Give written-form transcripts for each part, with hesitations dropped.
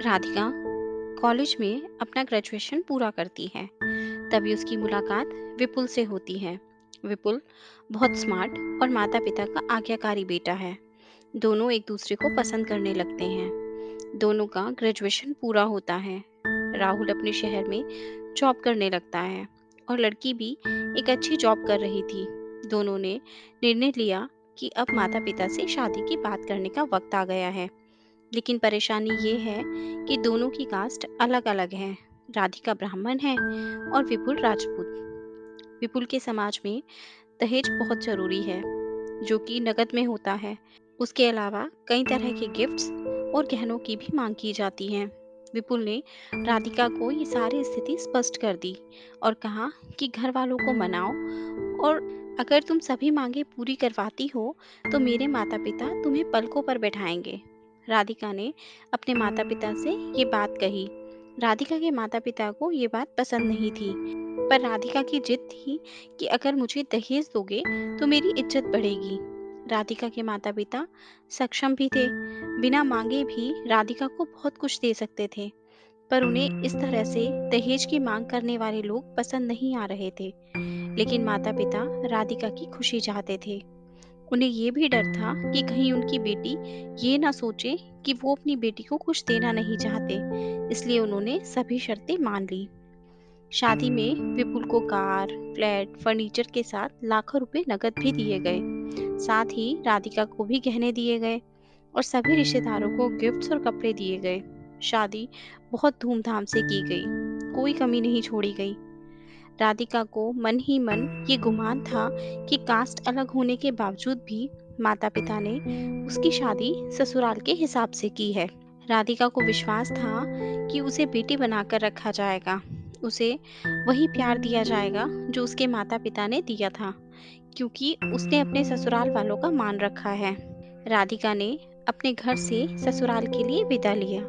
Radhika college में अपना graduation पूरा करती है। तभी उसकी मुलाकात विपुल से होती है। विपुल बहुत स्मार्ट और माता पिता का आज्ञाकारी बेटा है। दोनों एक दूसरे को पसंद करने लगते हैं। दोनों का ग्रेजुएशन पूरा होता है। राहुल अपने शहर में जॉब करने लगता है और लड़की भी एक अच्छी जॉब कर रही थी। दोनों ने निर्णय लिया कि अब माता पिता से शादी की बात करने का वक्त आ गया है। लेकिन परेशानी ये है कि दोनों की कास्ट अलग-अलग है। राधिका ब्राह्मण है और विपुल राजपूत। विपुल के समाज में दहेज बहुत जरूरी है, जो कि नकद में होता है। उसके अलावा कई तरह के गिफ्ट्स और गहनों की भी मांग की जाती है। विपुल ने राधिका को ये सारी स्थिति स्पष्ट कर दी और कहा कि घर वालों को मनाओ, और अगर तुम सभी मांगे पूरी करवाती हो तो मेरे माता पिता तुम्हें पलकों पर बैठाएंगे। राधिका ने अपने माता पिता से ये बात कही। राधिका के माता पिता को ये बात पसंद नहीं थी, पर राधिका की जिद थी कि अगर मुझे दहेज दोगे तो मेरी इज्जत बढ़ेगी। राधिका के माता पिता सक्षम भी थे, बिना मांगे भी राधिका को बहुत कुछ दे सकते थे, पर उन्हें इस तरह से दहेज की मांग करने वाले लोग पसंद नहीं आ रहे थे। लेकिन माता पिता राधिका की खुशी चाहते थे। उन्हें ये भी डर था कि कहीं उनकी बेटी ये ना सोचे कि वो अपनी बेटी को कुछ देना नहीं चाहते, इसलिए उन्होंने सभी शर्तें मान ली। शादी में विपुल को कार, फ्लैट, फर्नीचर के साथ लाखों रुपए नकद भी दिए गए। साथ ही राधिका को भी गहने दिए गए और सभी रिश्तेदारों को गिफ्ट्स और कपड़े दिए गए। शादी बहुत धूमधाम से की गई, कोई कमी नहीं छोड़ी गई। राधिका को मन ही मन ये गुमान था कि कास्ट अलग होने के बावजूद भी माता पिता ने उसकी शादी ससुराल के हिसाब से की है। राधिका को विश्वास था कि उसे बेटी बनाकर रखा जाएगा, उसे वही प्यार दिया जाएगा जो उसके माता पिता ने दिया था, क्योंकि उसने अपने ससुराल वालों का मान रखा है। राधिका ने अपने घर से ससुराल के लिए विदा लिया।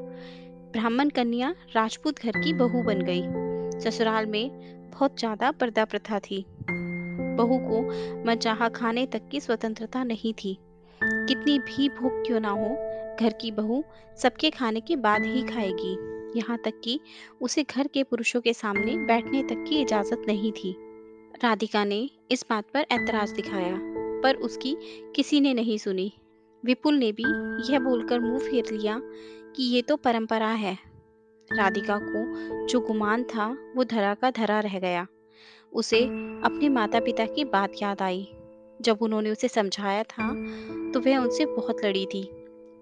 ब्राह्मण कन्या राजपूत घर की बहू बन गई। ससुराल में बहुत ज्यादा पर्दा प्रथा थी। बहू को मनचाहा खाने तक की स्वतंत्रता नहीं थी। कितनी भी भूख क्यों ना हो, घर की बहू सबके खाने के बाद ही खाएगी। यहाँ तक कि उसे घर के पुरुषों के सामने बैठने तक की इजाजत नहीं थी। राधिका ने इस बात पर ऐतराज दिखाया, पर उसकी किसी ने नहीं सुनी। विपुल ने भी यह बोलकर मुंह फेर लिया कि ये तो परंपरा है। राधिका को जो गुमान था वो धरा का धरा रह गया। उसे अपने माता पिता की बात याद आई। जब उन्होंने उसे समझाया था तो वह उनसे बहुत लड़ी थी।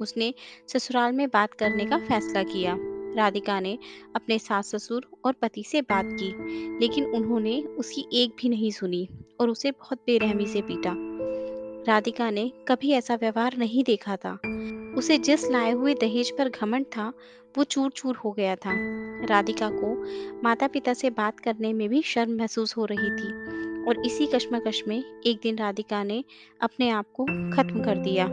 उसने ससुराल में बात करने का फैसला किया। राधिका ने अपने सास ससुर और पति से बात की, लेकिन उन्होंने उसकी एक भी नहीं सुनी और उसे बहुत बेरहमी से पीटा। राधिका ने कभी ऐसा व्यवहार नहीं देखा था। उसे जिस लाए हुए दहेज पर घमंड था, वो चूर चूर हो गया था। राधिका को माता पिता से बात करने में भी शर्म महसूस हो रही थी, और इसी कश्मकश में एक दिन राधिका ने अपने आप को खत्म कर दिया।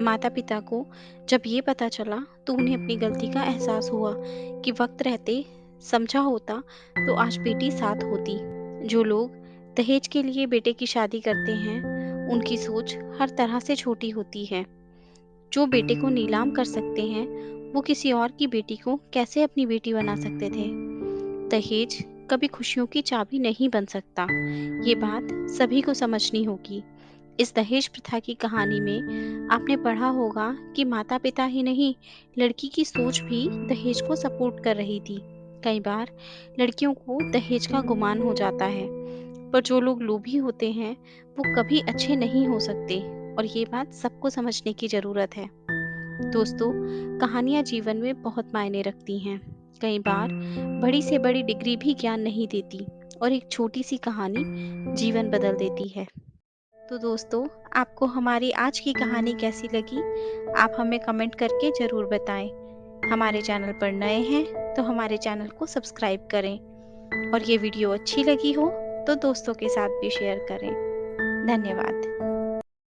माता पिता को जब ये पता चला तो उन्हें अपनी गलती का एहसास हुआ कि वक्त रहते समझा होता तो आज बेटी साथ होती। जो लोग दहेज के लिए बेटे की शादी करते हैं, उनकी सोच हर तरह से छोटी होती है। जो बेटे को नीलाम कर सकते हैं, वो किसी और की बेटी को कैसे अपनी बेटी बना सकते थे। दहेज कभी खुशियों की चाबी नहीं बन सकता। ये बात सभी को समझनी होगी। इस दहेज प्रथा की कहानी में आपने पढ़ा होगा कि माता पिता ही नहीं, लड़की की सोच भी दहेज को सपोर्ट कर रही थी। कई बार लड़कियों को दहेज का गुमान हो जाता है, पर जो लोग लोभी होते हैं वो कभी अच्छे नहीं हो सकते, और ये बात सबको समझने की ज़रूरत है। दोस्तों, कहानियाँ जीवन में बहुत मायने रखती हैं। कई बार बड़ी से बड़ी डिग्री भी ज्ञान नहीं देती, और एक छोटी सी कहानी जीवन बदल देती है। तो दोस्तों, आपको हमारी आज की कहानी कैसी लगी? आप हमें कमेंट करके ज़रूर बताएं। हमारे चैनल पर नए हैं तो हमारे चैनल को सब्सक्राइब करें, और ये वीडियो अच्छी लगी हो तो दोस्तों के साथ भी शेयर करें। धन्यवाद।